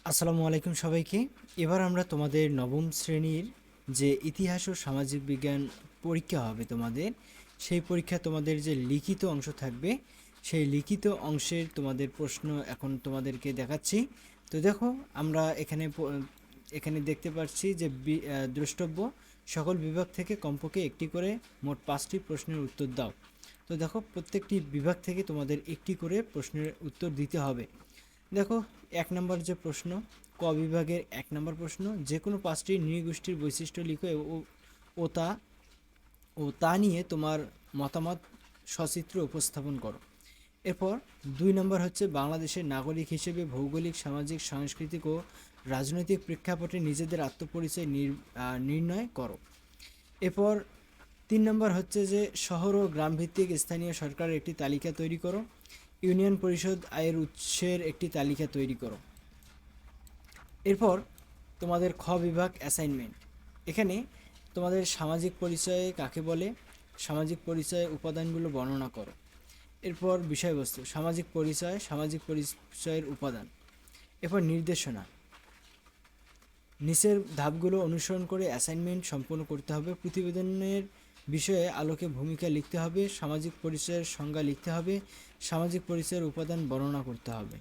আসসালামু আলাইকুম সবাইকে। এবার আমরা তোমাদের নবম শ্রেণীর যে ইতিহাস ও সামাজিক বিজ্ঞান পরীক্ষা হবে তোমাদের, সেই পরীক্ষা তোমাদের যে লিখিত অংশ থাকবে, সেই লিখিত অংশের তোমাদের প্রশ্ন এখন তোমাদেরকে দেখাচ্ছি। তো দেখো, আমরা এখানে দেখতে পাচ্ছি যে দ্রষ্টব্য সকল বিভাগ থেকে কমপক্ষে একটি করে মোট 5টি প্রশ্নের উত্তর দাও। তো দেখো, প্রত্যেকটি বিভাগ থেকে তোমাদের একটি করে প্রশ্নের উত্তর দিতে হবে। দেখো, 1 নম্বর যে প্রশ্ন, ক বিভাগের 1 নম্বর প্রশ্ন, যে কোনো 5টি নৃগোষ্ঠীর বৈশিষ্ট্য লিখো ও তা ও তা নিয়ে তোমার মতামত সচিত্রে উপস্থাপন করো। এরপর 2 নম্বর হচ্ছে, বাংলাদেশের নাগরিক হিসেবে ভৌগোলিক, সামাজিক, সাংস্কৃতিক ও রাজনৈতিক প্রেক্ষাপটে নিজেদের আত্মপরিচয় নির্ণয় করো। এরপর 3 নম্বর হচ্ছে যে, শহর ও গ্রামভিত্তিক স্থানীয় সরকারের একটি তালিকা তৈরি করো। ইউনিয়ন পরিষদ আয়ের উৎসের একটি তালিকা তৈরি করো। এরপর তোমাদের খ বিভাগ অ্যাসাইনমেন্ট। এখানে তোমাদের সামাজিক পরিচয় কাকে বলে, সামাজিক পরিচয়ের উপাদানগুলো বর্ণনা করো। এরপর বিষয়বস্তু, সামাজিক পরিচয়ের উপাদান। এরপর নির্দেশনা, নিচের ধাপগুলো অনুসরণ করে অ্যাসাইনমেন্ট সম্পন্ন করতে হবে। প্রতিবেদনের বিষয়ে আলোকে ভূমিকা লিখতে হবে, সামাজিক পরিচয়ের সংজ্ঞা লিখতে হবে, সামাজিক পরিচয়ের উপাদান বর্ণনা করতে হবে।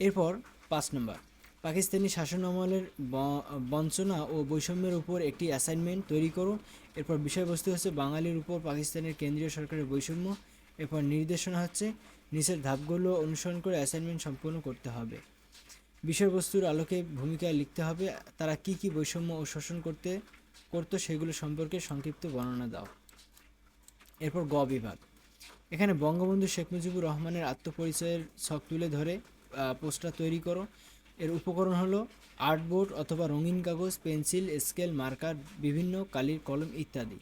এরপর 5 নম্বর, পাকিস্তানি শাসন আমলের বঞ্চনা ও বৈষম্যের উপর একটি অ্যাসাইনমেন্ট তৈরি করো। এরপর বিষয়বস্তু হচ্ছে বাঙালির উপর পাকিস্তানের কেন্দ্রীয় সরকারের বৈষম্য। এরপর নির্দেশনা হচ্ছে নিচের ধাপগুলো অনুসরণ করে অ্যাসাইনমেন্ট সম্পন্ন করতে হবে। বিষয়বস্তুর আলোকে ভূমিকা লিখতে হবে, তারা কি কি বৈষম্য ও শোষণ করতো সেগুলো সম্পর্কে সংক্ষিপ্ত বর্ণনা দাও। এরপর গ বিভাগ, এখানে বঙ্গবন্ধু শেখ মুজিবুর রহমানের আত্মপরিচয়ের ছক তুলে ধরে পোস্টার তৈরি করো। এর উপকরণ হলো আর্টবোর্ড অথবা রঙিন কাগজ, পেন্সিল, স্কেল, মার্কার, বিভিন্ন কালির কলম ইত্যাদি।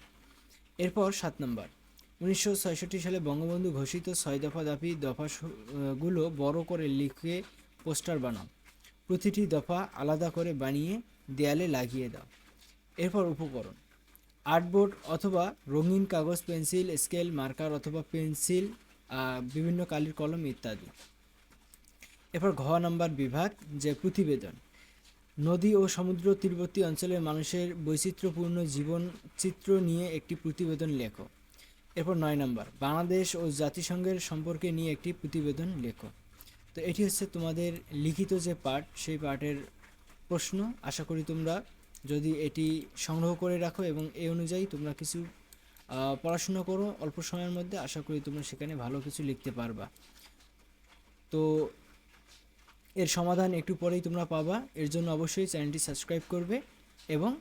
এরপর 7 নম্বর, 1966 সালে বঙ্গবন্ধু ঘোষিত 6 দফা দফাগুলো বড় করে লিখে পোস্টার বানাও। প্রতিটি দফা আলাদা করে বানিয়ে দেয়ালে লাগিয়ে দাও। এরপর উপকরণ আর্টবোর্ড অথবা রঙিন কাগজ, পেন্সিল, স্কেল, মার্কার অথবা পেন্সিল, বিভিন্ন কালির কলম ইত্যাদি। এরপর ঘ নম্বর বিভাগ, যে প্রতিবেদন, নদী ও সমুদ্র তীরবর্তী অঞ্চলের মানুষের বৈচিত্র্যপূর্ণ জীবন চিত্র নিয়ে একটি প্রতিবেদন লেখো। এরপর 9 নম্বর, বাংলাদেশ ও জাতিসংঘের সম্পর্কে নিয়ে একটি প্রতিবেদন লেখো। তো এটি হচ্ছে তোমাদের লিখিত যে পার্ট, সেই পার্টের প্রশ্ন। আশা করি তোমরা যদি এটি সংগ্রহ করে রাখো এবং এই অনুযায়ী তোমরা কিছু পড়াশোনা করো অল্প সময়ের মধ্যে, আশা করি তোমরা সেখানে ভালো কিছু লিখতে পারবা। তো এর সমাধান একটু পরেই তোমরা পাবা। এর জন্য অবশ্যই চ্যানেলটি সাবস্ক্রাইব করবে এবং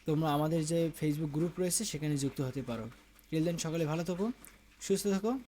তোমরা আমাদের যে ফেসবুক গ্রুপ রয়েছে সেখানে যুক্ত হতে পারো। টিল দেন, সকলে ভালো থাকো, সুস্থ থাকো।